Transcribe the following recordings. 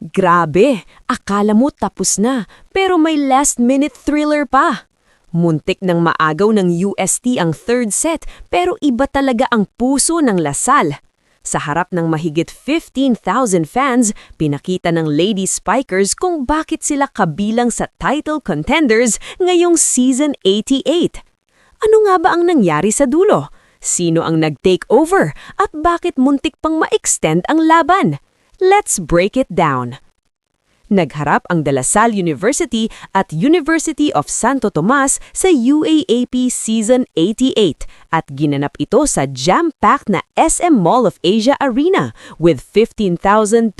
Grabe, akala mo tapos na, pero may last-minute thriller pa. Muntik ng maagaw ng UST ang third set, pero iba talaga ang puso ng Lasal. Sa harap ng mahigit 15,000 fans, pinakita ng Lady Spikers kung bakit sila kabilang sa title contenders ngayong Season 88. Ano nga ba ang nangyari sa dulo? Sino ang nag-take over at bakit muntik pang ma-extend ang laban? Let's break it down. Nagharap ang De La Salle University at University of Santo Tomas sa UAAP Season 88 at ginanap ito sa jam-packed na SM Mall of Asia Arena with 15,222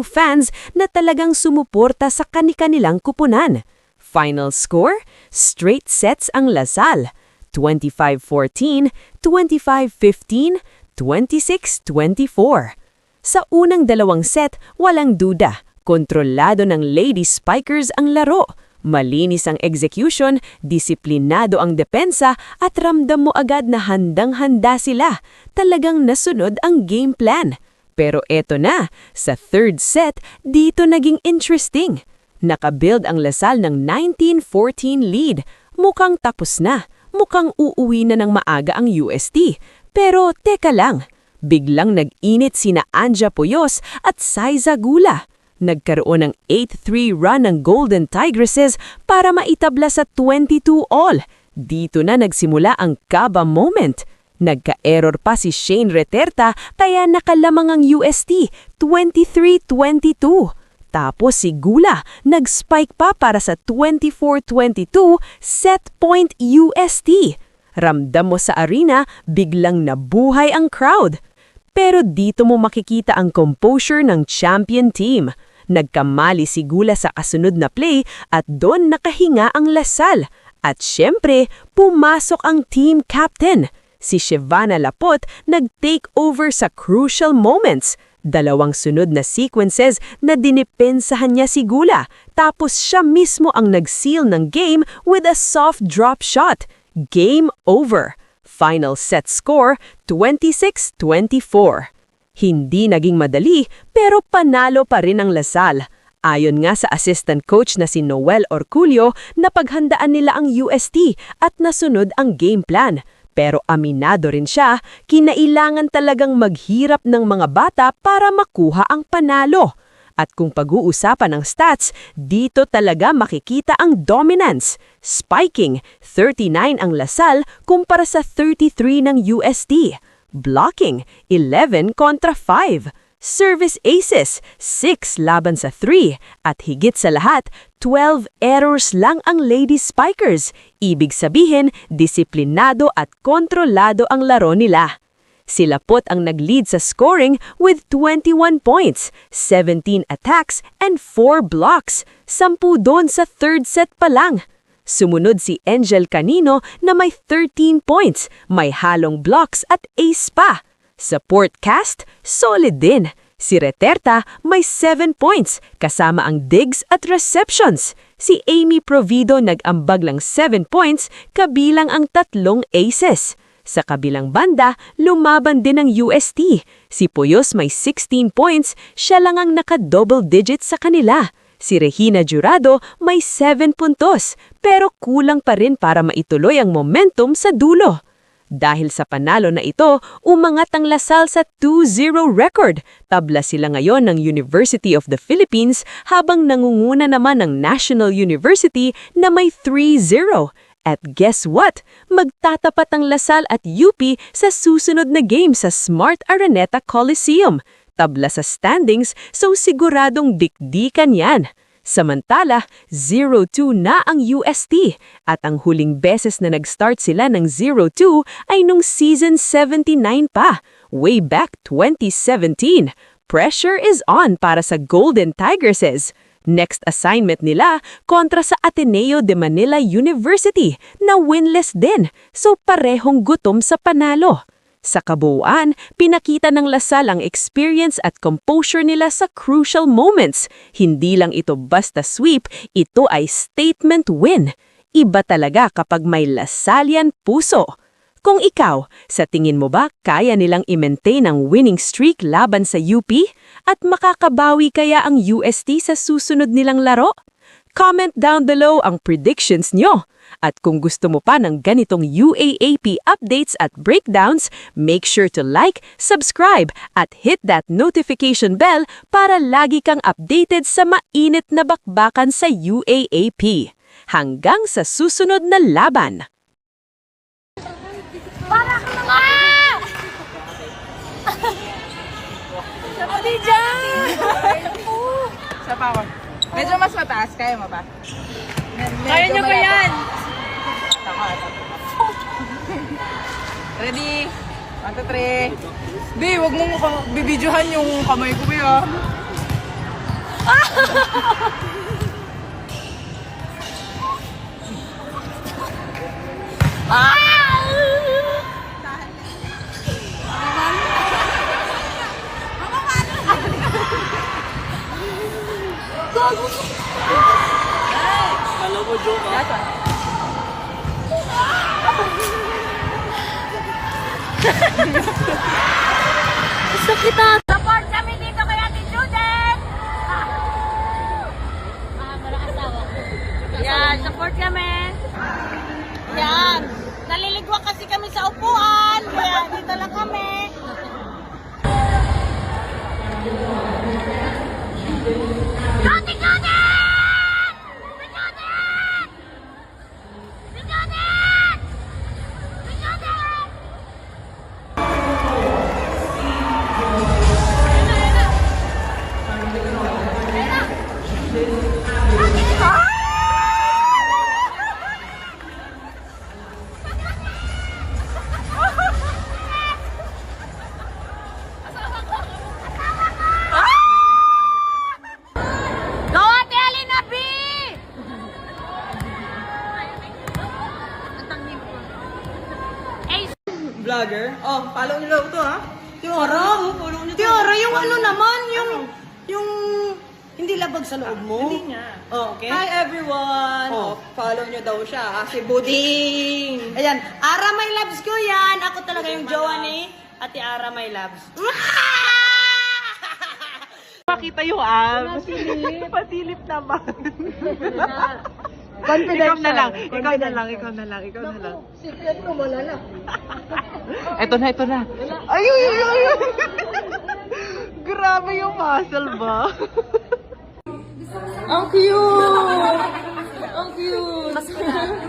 fans na talagang sumuporta sa kani-kanilang kupunan. Final score? Straight sets ang Lasal. 25-14, 25-15, 26-24. Sa unang dalawang set, walang duda. Kontrolado ng Lady Spikers ang laro. Malinis ang execution, disiplinado ang depensa at ramdam mo agad na handang-handa sila. Talagang nasunod ang game plan. Pero eto na, sa third set, dito naging interesting. Nakabuild ang Lasal ng 19-14 lead. Mukhang tapos na. Mukhang uuwi na ng maaga ang UST. Pero teka lang. Biglang nag-init sina Anja Poyos at Saiza Gula. Nagkaroon ng 8-3 run ng Golden Tigresses para maitabla sa 22 all. Dito na nagsimula ang kaba moment. Nagka-error pa si Shane Reterta kaya nakalamang ang UST 23-22. Tapos si Gula nag-spike pa para sa 24-22 set point UST. Ramdam mo sa arena, biglang nabuhay ang crowd. Pero dito mo makikita ang composure ng champion team. Nagkamali si Gula sa kasunod na play at doon nakahinga ang Lasal. At syempre, pumasok ang team captain. Si Shivana Lapot nag-take over sa crucial moments. Dalawang sunod na sequences na dinipensahan niya si Gula. Tapos siya mismo ang nag-seal ng game with a soft drop shot. Game over. Final set score, 26-24. Hindi naging madali, pero panalo pa rin ang Lasal. Ayon nga sa assistant coach na si Noel Orculio, napaghandaan nila ang UST at nasunod ang game plan. Pero aminado rin siya, kinailangan talagang maghirap ng mga bata para makuha ang panalo. At kung pag-uusapan ng stats, dito talaga makikita ang dominance. Spiking, 39 ang Lasal kumpara sa 33 ng UST. Blocking, 11 kontra 5. Service aces, 6 laban sa 3. At higit sa lahat, 12 errors lang ang Lady Spikers. Ibig sabihin, disiplinado at kontrolado ang laro nila. Sila Pot ang nag-lead sa scoring with 21 points, 17 attacks, and 4 blocks. 10 doon sa third set pa lang. Sumunod si Angel Canino na may 13 points, may halong blocks at ace pa. Sa Portcast, solid din. Si Reterta may 7 points, kasama ang digs at receptions. Si Amy Provido nag-ambag lang 7 points, kabilang ang 3 aces. Sa kabilang banda, lumaban din ang UST. Si Poyos may 16 points, siya lang ang naka-double digits sa kanila. Si Regina Jurado may 7 puntos, pero kulang pa rin para maituloy ang momentum sa dulo. Dahil sa panalo na ito, umangat ang Lasal sa 2-0 record. Tabla sila ngayon ng University of the Philippines habang nangunguna naman ng National University na may 3-0. At guess what? Magtatapat ang Lasal at UP sa susunod na game sa Smart Araneta Coliseum. Tabla sa standings, so siguradong dikdikan yan. Samantala, 0-2 na ang UST at ang huling beses na nag-start sila ng 0-2 ay nung season 79 pa, way back 2017. Pressure is on para sa Golden Tigresses. Next assignment nila kontra sa Ateneo de Manila University na winless din, so parehong gutom sa panalo. Sa kabuuan, pinakita ng Lasal ang experience at composure nila sa crucial moments. Hindi lang ito basta sweep, ito ay statement win. Iba talaga kapag may Lasalian puso. Kung ikaw, sa tingin mo ba kaya nilang i-maintain ang winning streak laban sa UP? At makakabawi kaya ang UST sa susunod nilang laro? Comment down below ang predictions nyo. At kung gusto mo pa ng ganitong UAAP updates at breakdowns, make sure to like, subscribe, at hit that notification bell para lagi kang updated sa mainit na bakbakan sa UAAP. Hanggang sa susunod na laban! Para ka na nga! Sabi dyan! Sa pa ako. Medyo mas mataas. Kaya mo ba? Kaya nyo ko yan! Ready? 1, 2, 3. Bi, wag mong bibidyohan yung kamay ko, Bi, ah. Gusto kita! Support kami dito kay Ate Judith! Yan, support kami! Yan! Naliligwa kasi kami sa upuan! Kaya dito lang kami! Ate Judith! Ate Judith! Ate Judith! Ate Judith! Go, Ate Alina B! Vlogger? Oh, follow nyo daw ito, ha? Tiara, Follow nyo to. Tiara, yung ano naman, yung hindi labag sa loob mo. Hindi nga. Oh, okay. Hi, everyone! Oh. Oh, follow nyo daw siya. Kasi buding! Ayan, Ara my loves ko yan. Ako talaga yung jowa ni Ate Ara my loves. Pakita yung abs. Pasilip naman. Confidential. Ikaw na lang. Ikaw na lang. Ikaw na lang. Ikaw na lang. Secret mo, malala. Ito na, ito na. Ay, ay, ay, ay. Grabe yung muscle ba? Ang cute! Ang cute!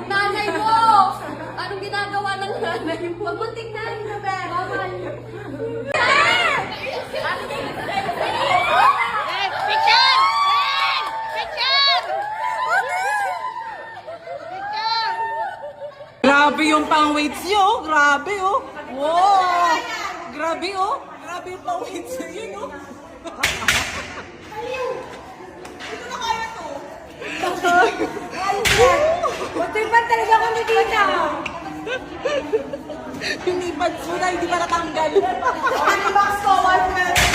Nanay mo! Anong ginagawa ng nanay mo? Mabuting na rin na ba? Picture! Picture! Picture! Grabe yung pang-weights nyo. Grabe, oh. Wow. Grabe, oh. Grabe yung pang-weights nyo, no? Matipad talaga ako ni Tita. Hindi pa, hindi pa natanggal. Ano box ko, 1